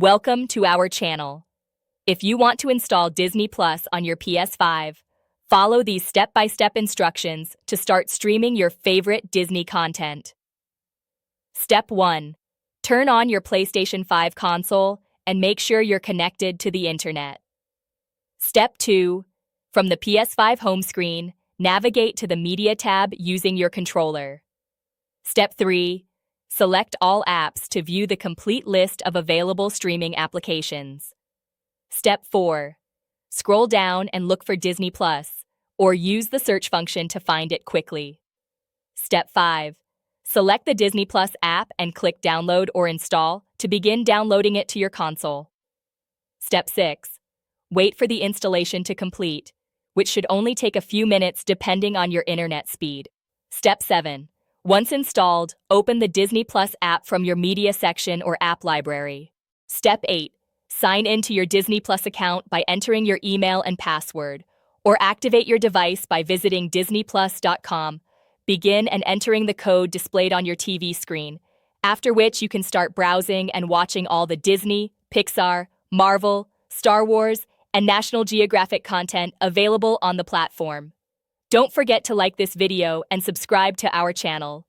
Welcome to our channel. If you want to install Disney Plus on your PS5, follow these step-by-step instructions to start streaming your favorite Disney content. Step 1. Turn on your PlayStation 5 console and make sure you're connected to the internet. Step 2. From the PS5 home screen, navigate to the Media tab using your controller. Step 3. Select all apps to view the complete list of available streaming applications. Step 4. Scroll down and look for Disney Plus, or use the search function to find it quickly. Step 5. Select the Disney Plus app and click Download or Install to begin downloading it to your console. Step 6. Wait for the installation to complete, which should only take a few minutes depending on your internet speed. Step 7. Once installed, open the Disney Plus app from your Media section or app library. Step 8. Sign into your Disney Plus account by entering your email and password, or activate your device by visiting disneyplus.com. Begin and entering the code displayed on your TV screen, after which you can start browsing and watching all the Disney, Pixar, Marvel, Star Wars, and National Geographic content available on the platform. Don't forget to like this video and subscribe to our channel.